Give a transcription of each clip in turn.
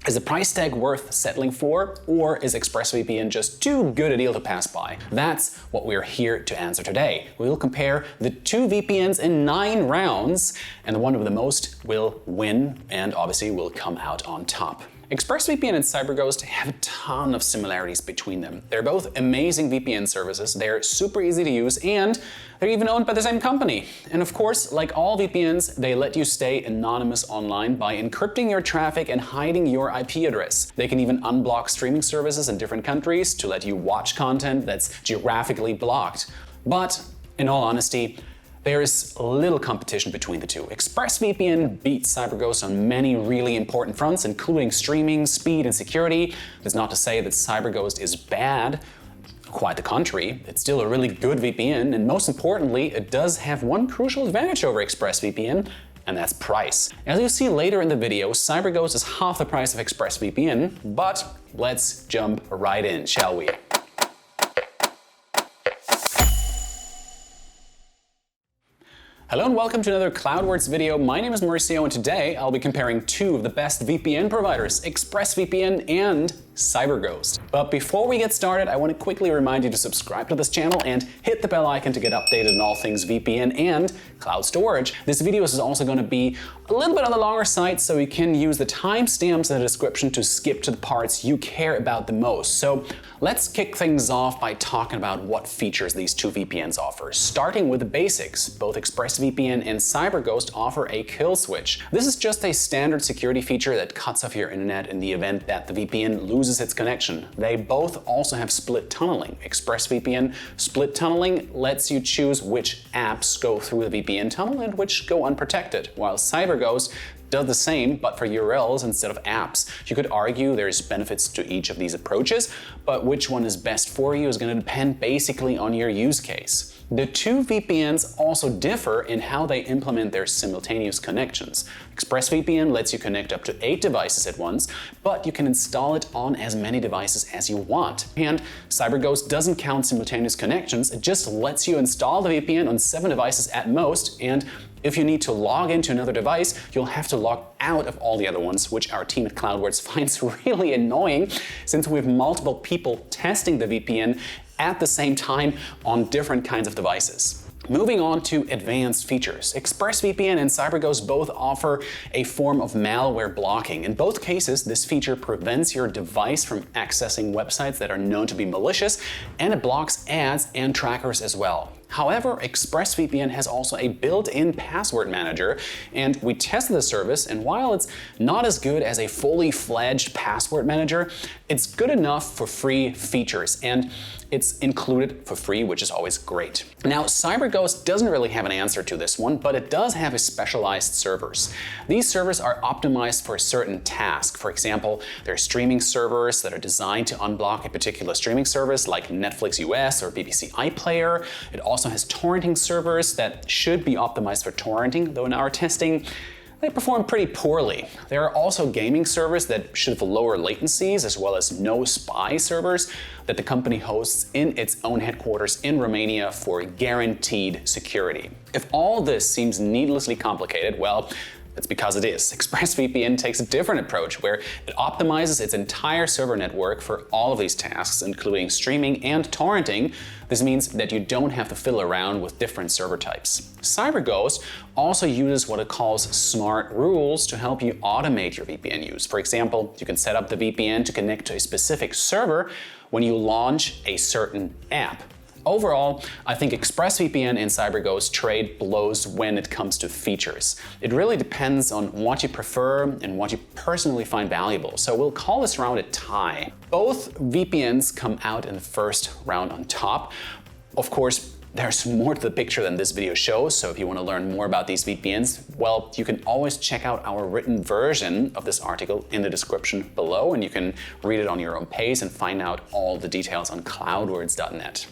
Is the price tag worth settling for, or is ExpressVPN just too good a deal to pass by? That's what we're here to answer today. We will compare the two VPNs in 9 rounds, and the one with the most will win and obviously will come out on top. ExpressVPN and CyberGhost have a ton of similarities between them. They're both amazing VPN services, they're super easy to use, and they're even owned by the same company. And of course, like all VPNs, they let you stay anonymous online by encrypting your traffic and hiding your IP address. They can even unblock streaming services in different countries to let you watch content that's geographically blocked. But in all honesty, there is little competition between the two. ExpressVPN beats CyberGhost on many really important fronts, including streaming, speed, and security. That's not to say that CyberGhost is bad. Quite the contrary, it's still a really good VPN, and most importantly, it does have one crucial advantage over ExpressVPN, and that's price. As you'll see later in the video, CyberGhost is half the price of ExpressVPN, but let's jump right in, shall we? Hello and welcome to another CloudWords video. My name is Mauricio and today I'll be comparing two of the best VPN providers, ExpressVPN and CyberGhost. But before we get started, I want to quickly remind you to subscribe to this channel and hit the bell icon to get updated on all things VPN and cloud storage. This video is also going to be a little bit on the longer side, so you can use the timestamps in the description to skip to the parts you care about the most. So let's kick things off by talking about what features these two VPNs offer. Starting with the basics, both ExpressVPN and CyberGhost offer a kill switch. This is just a standard security feature that cuts off your internet in the event that the VPN loses its connection. They both also have split tunneling. ExpressVPN split tunneling lets you choose which apps go through the VPN tunnel and which go unprotected, while CyberGhost does the same, but for URLs instead of apps. You could argue there's benefits to each of these approaches, but which one is best for you is going to depend basically on your use case. The two VPNs also differ in how they implement their simultaneous connections. ExpressVPN lets you connect up to 8 devices at once, but you can install it on as many devices as you want. And CyberGhost doesn't count simultaneous connections, it just lets you install the VPN on 7 devices at most, and if you need to log into another device, you'll have to log out of all the other ones, which our team at CloudWords finds really annoying since we have multiple people testing the VPN at the same time on different kinds of devices. Moving on to advanced features. ExpressVPN and CyberGhost both offer a form of malware blocking. In both cases, this feature prevents your device from accessing websites that are known to be malicious, and it blocks ads and trackers as well. However, ExpressVPN has also a built-in password manager, and we tested the service, and while it's not as good as a fully fledged password manager, it's good enough for free features, and it's included for free, which is always great. Now, CyberGhost doesn't really have an answer to this one, but it does have specialized servers. These servers are optimized for a certain task. For example, there are streaming servers that are designed to unblock a particular streaming service like Netflix US or BBC iPlayer. It also has torrenting servers that should be optimized for torrenting, though in our testing, they perform pretty poorly. There are also gaming servers that should have lower latencies, as well as no spy servers that the company hosts in its own headquarters in Romania for guaranteed security. If all this seems needlessly complicated, well, it's because it is. ExpressVPN takes a different approach where it optimizes its entire server network for all of these tasks, including streaming and torrenting. This means that you don't have to fiddle around with different server types. CyberGhost also uses what it calls smart rules to help you automate your VPN use. For example, you can set up the VPN to connect to a specific server when you launch a certain app. Overall, I think ExpressVPN and CyberGhost trade blows when it comes to features. It really depends on what you prefer and what you personally find valuable, so we'll call this round a tie. Both VPNs come out in the first round on top. Of course, there's more to the picture than this video shows, so if you want to learn more about these VPNs, well, you can always check out our written version of this article in the description below, and you can read it on your own pace and find out all the details on cloudwords.net.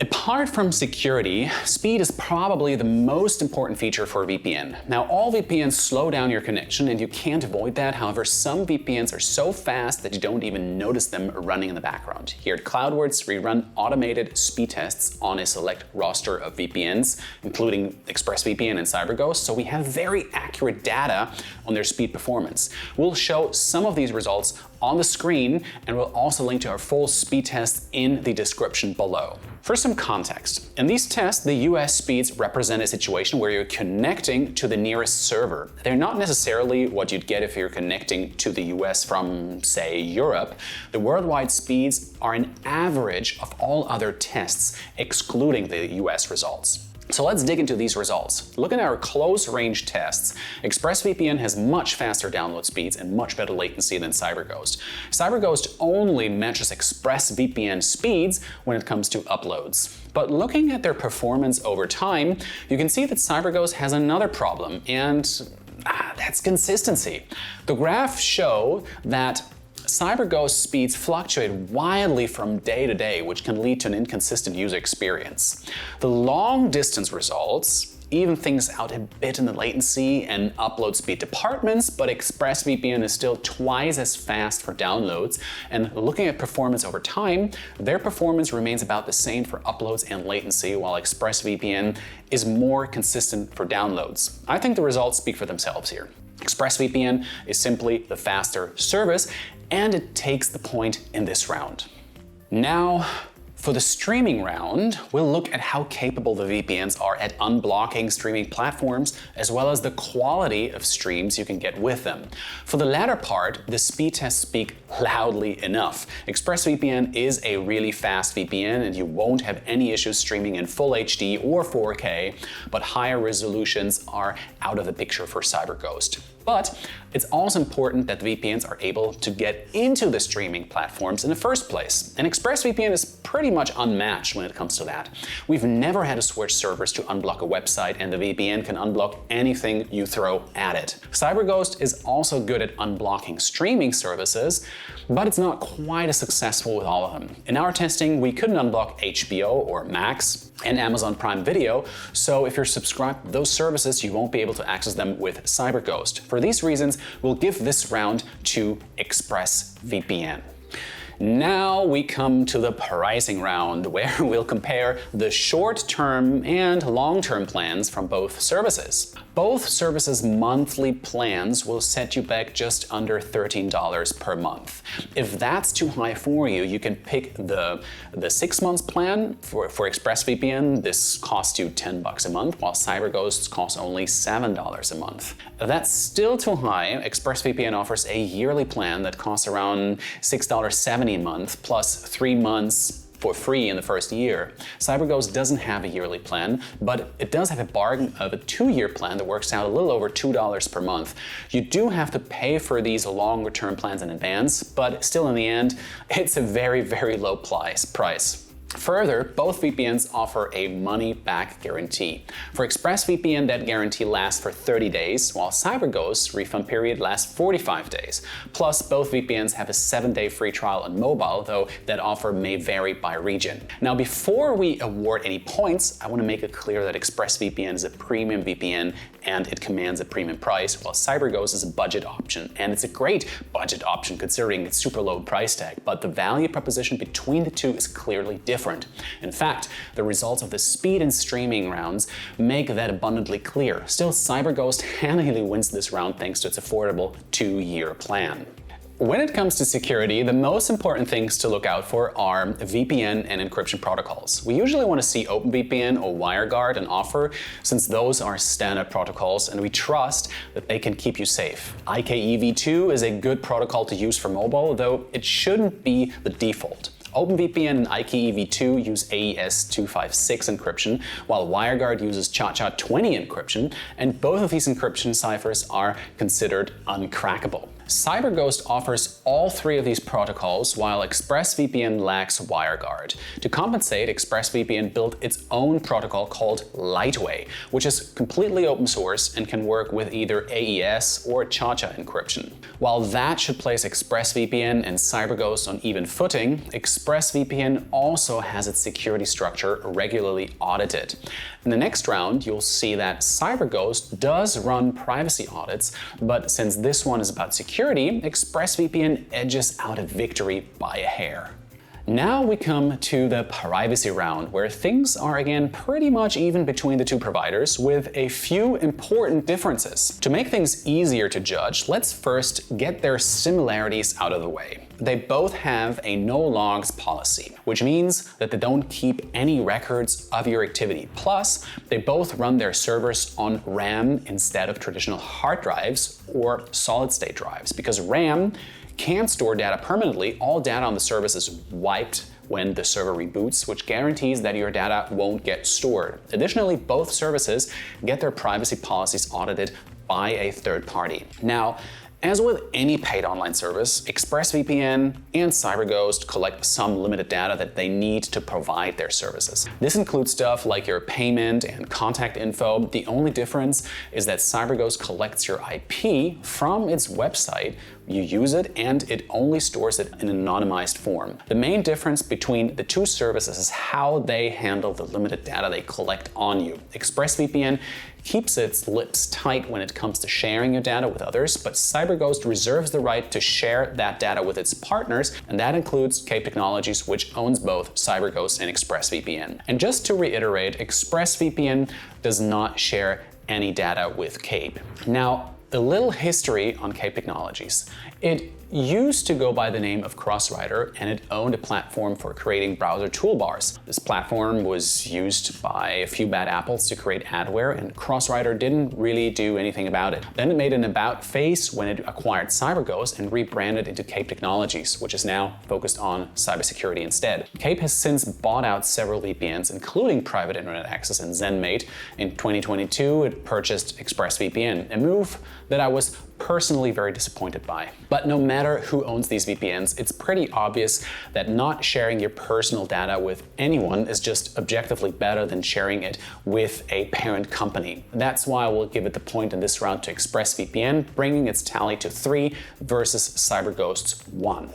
Apart from security, speed is probably the most important feature for a VPN. Now, all VPNs slow down your connection and you can't avoid that. However, some VPNs are so fast that you don't even notice them running in the background. Here at CloudWords, we run automated speed tests on a select roster of VPNs, including ExpressVPN and CyberGhost, so we have very accurate data on their speed performance. We'll show some of these results on the screen, and we'll also link to our full speed test in the description below. For some context, in these tests, the US speeds represent a situation where you're connecting to the nearest server. They're not necessarily what you'd get if you're connecting to the US from, say, Europe. The worldwide speeds are an average of all other tests, excluding the US results. So let's dig into these results. Looking at our close range tests, ExpressVPN has much faster download speeds and much better latency than CyberGhost. CyberGhost only matches ExpressVPN speeds when it comes to uploads. But looking at their performance over time, you can see that CyberGhost has another problem, and that's consistency. The graphs show that CyberGhost speeds fluctuate wildly from day to day, which can lead to an inconsistent user experience. The long distance results even things out a bit in the latency and upload speed departments, but ExpressVPN is still twice as fast for downloads. And looking at performance over time, their performance remains about the same for uploads and latency, while ExpressVPN is more consistent for downloads. I think the results speak for themselves here. ExpressVPN is simply the faster service, and it takes the point in this round. Now, for the streaming round, we'll look at how capable the VPNs are at unblocking streaming platforms, as well as the quality of streams you can get with them. For the latter part, the speed tests speak loudly enough. ExpressVPN is a really fast VPN, and you won't have any issues streaming in full HD or 4K, but higher resolutions are out of the picture for CyberGhost. But it's also important that VPNs are able to get into the streaming platforms in the first place. And ExpressVPN is pretty much unmatched when it comes to that. We've never had to switch servers to unblock a website, and the VPN can unblock anything you throw at it. CyberGhost is also good at unblocking streaming services, but it's not quite as successful with all of them. In our testing, we couldn't unblock HBO or Max and Amazon Prime Video, so if you're subscribed to those services, you won't be able to access them with CyberGhost. For these reasons, we'll give this round to ExpressVPN. Now we come to the pricing round, where we'll compare the short-term and long-term plans from both services. Both services' monthly plans will set you back just under $13 per month. If that's too high for you, you can pick the 6 months plan for ExpressVPN. This costs you $10 a month, while CyberGhost costs only $7 a month. If that's still too high, ExpressVPN offers a yearly plan that costs around $6.70 a month, plus 3 months for free in the first year. CyberGhost doesn't have a yearly plan, but it does have a bargain of a 2-year plan that works out a little over $2 per month. You do have to pay for these longer term plans in advance, but still in the end, it's a very, very low price. Further, both VPNs offer a money-back guarantee. For ExpressVPN, that guarantee lasts for 30 days, while CyberGhost's refund period lasts 45 days. Plus, both VPNs have a 7-day free trial on mobile, though that offer may vary by region. Now, before we award any points, I want to make it clear that ExpressVPN is a premium VPN and it commands a premium price, while CyberGhost is a budget option. And it's a great budget option considering its super low price tag, but the value proposition between the two is clearly different. In fact, the results of the speed and streaming rounds make that abundantly clear. Still, CyberGhost handily wins this round thanks to its affordable 2-year plan. When it comes to security, the most important things to look out for are VPN and encryption protocols. We usually want to see OpenVPN or WireGuard on offer, since those are standard protocols and we trust that they can keep you safe. IKEv2 is a good protocol to use for mobile, though it shouldn't be the default. OpenVPN and IKEv2 use AES-256 encryption, while WireGuard uses ChaCha20 encryption, and both of these encryption ciphers are considered uncrackable. CyberGhost offers all three of these protocols, while ExpressVPN lacks WireGuard. To compensate, ExpressVPN built its own protocol called Lightway, which is completely open source and can work with either AES or Cha-Cha encryption. While that should place ExpressVPN and CyberGhost on even footing, ExpressVPN also has its security structure regularly audited. In the next round, you'll see that CyberGhost does run privacy audits, but since this one is about security, ExpressVPN edges out a victory by a hair. Now we come to the privacy round, where things are again pretty much even between the two providers, with a few important differences. To make things easier to judge, let's first get their similarities out of the way. They both have a no logs policy, which means that they don't keep any records of your activity. Plus, they both run their servers on RAM instead of traditional hard drives or solid-state drives, because RAM can't store data permanently. All data on the service is wiped when the server reboots, which guarantees that your data won't get stored. Additionally, both services get their privacy policies audited by a third party. Now, as with any paid online service, ExpressVPN and CyberGhost collect some limited data that they need to provide their services. This includes stuff like your payment and contact info. The only difference is that CyberGhost collects your IP from its website. You use it and it only stores it in an anonymized form. The main difference between the two services is how they handle the limited data they collect on you. ExpressVPN keeps its lips tight when it comes to sharing your data with others, but CyberGhost reserves the right to share that data with its partners, and that includes Cape Technologies, which owns both CyberGhost and ExpressVPN. And just to reiterate, ExpressVPN does not share any data with Cape. Now, a little history on Cape Technologies. It used to go by the name of Crossrider, and it owned a platform for creating browser toolbars. This platform was used by a few bad apples to create adware, and Crossrider didn't really do anything about it. Then it made an about face when it acquired CyberGhost and rebranded into Cape Technologies, which is now focused on cybersecurity instead. Cape has since bought out several VPNs, including Private Internet Access and ZenMate. In 2022, it purchased ExpressVPN, a move that I was personally very disappointed by. But no matter who owns these VPNs, it's pretty obvious that not sharing your personal data with anyone is just objectively better than sharing it with a parent company. That's why we'll give it the point in this round to ExpressVPN, bringing its tally to 3 versus CyberGhost's 1.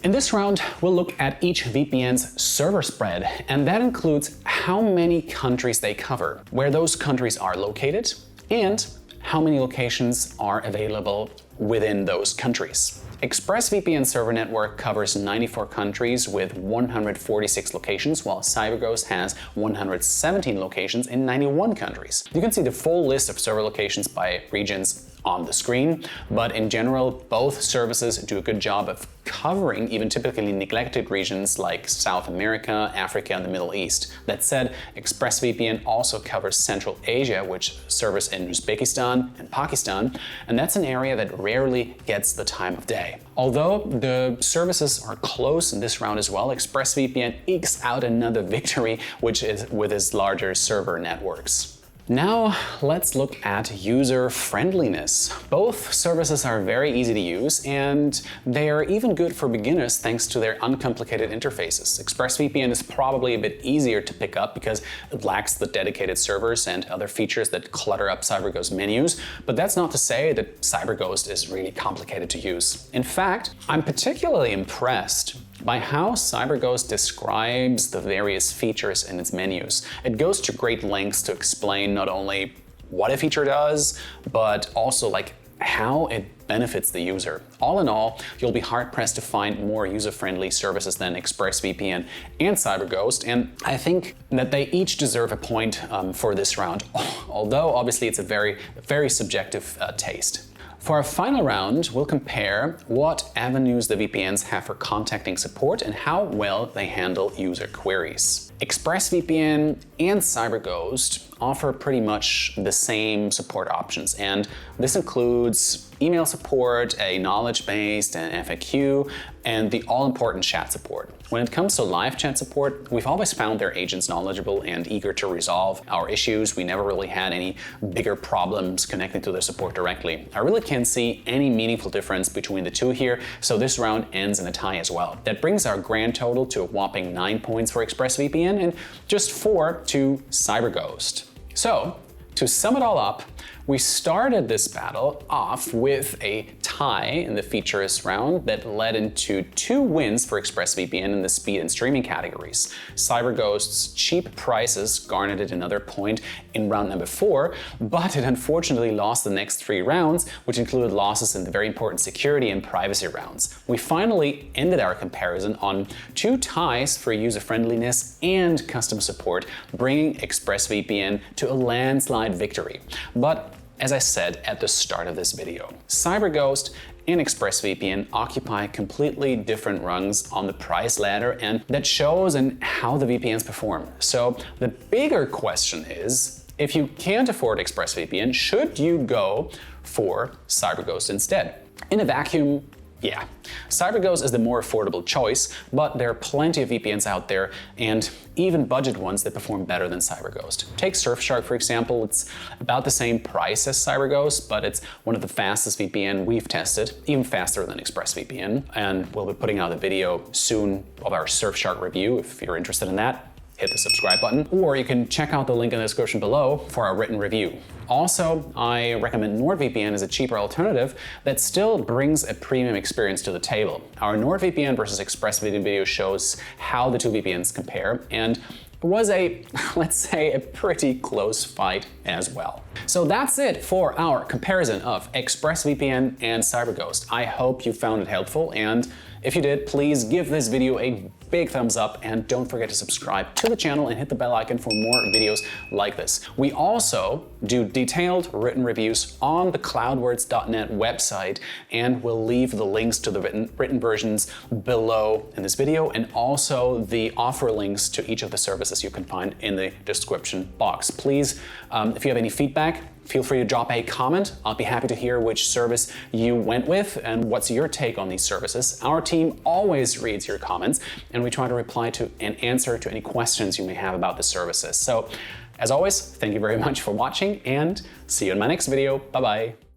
In this round, we'll look at each VPN's server spread, and that includes how many countries they cover, where those countries are located, and how many locations are available within those countries. ExpressVPN server network covers 94 countries with 146 locations, while CyberGhost has 117 locations in 91 countries. You can see the full list of server locations by regions on the screen, but in general, both services do a good job of covering even typically neglected regions like South America, Africa, and the Middle East. That said, ExpressVPN also covers Central Asia, which servers in Uzbekistan and Pakistan, and that's an area that rarely gets the time of day. Although the services are close in this round as well, ExpressVPN ekes out another victory, which is with its larger server networks. Now let's look at user-friendliness. Both services are very easy to use, and they are even good for beginners thanks to their uncomplicated interfaces. ExpressVPN is probably a bit easier to pick up because it lacks the dedicated servers and other features that clutter up CyberGhost menus, but that's not to say that CyberGhost is really complicated to use. In fact, I'm particularly impressed by how CyberGhost describes the various features in its menus. It goes to great lengths to explain not only what a feature does, but also how it benefits the user. All in all, you'll be hard-pressed to find more user-friendly services than ExpressVPN and CyberGhost, and I think that they each deserve a point for this round, although obviously it's a very subjective taste. For our final round, we'll compare what avenues the VPNs have for contacting support and how well they handle user queries. ExpressVPN and CyberGhost offer pretty much the same support options, and this includes email support, a knowledge-based and FAQ, and the all-important chat support. When it comes to live chat support, we've always found their agents knowledgeable and eager to resolve our issues. We never really had any bigger problems connecting to their support directly. I really can't see any meaningful difference between the two here, so this round ends in a tie as well. That brings our grand total to a whopping 9 points for ExpressVPN and just 4 to CyberGhost. So, to sum it all up, we started this battle off with a tie in the features round that led into 2 wins for ExpressVPN in the speed and streaming categories. CyberGhost's cheap prices garnered it another point in round number 4, but it unfortunately lost the next 3 rounds, which included losses in the very important security and privacy rounds. We finally ended our comparison on 2 ties for user-friendliness and custom support, bringing ExpressVPN to a landslide victory. But as I said at the start of this video, CyberGhost and ExpressVPN occupy completely different rungs on the price ladder, and that shows in how the VPNs perform. So the bigger question is, if you can't afford ExpressVPN, should you go for CyberGhost instead? In a vacuum, yeah, CyberGhost is the more affordable choice, but there are plenty of VPNs out there, and even budget ones that perform better than CyberGhost. Take Surfshark, for example. It's about the same price as CyberGhost, but it's one of the fastest VPN we've tested, even faster than ExpressVPN. And we'll be putting out a video soon of our Surfshark review if you're interested in that. Hit the subscribe button, or you can check out the link in the description below for our written review. Also, I recommend NordVPN as a cheaper alternative that still brings a premium experience to the table. Our NordVPN versus ExpressVPN video shows how the 2 VPNs compare, and it was a, let's say, a pretty close fight as well. So that's it for our comparison of ExpressVPN and CyberGhost. I hope you found it helpful, and if you did, please give this video a big thumbs up and don't forget to subscribe to the channel and hit the bell icon for more videos like this. We also do detailed written reviews on the cloudwords.net website, and we'll leave the links to the written versions below in this video, and also the offer links to each of the services you can find in the description box. Please, if you have any feedback, feel free to drop a comment. I'll be happy to hear which service you went with and what's your take on these services. Our team always reads your comments, and we try to reply to and answer to any questions you may have about the services. So, as always, thank you very much for watching, and see you in my next video. Bye-bye.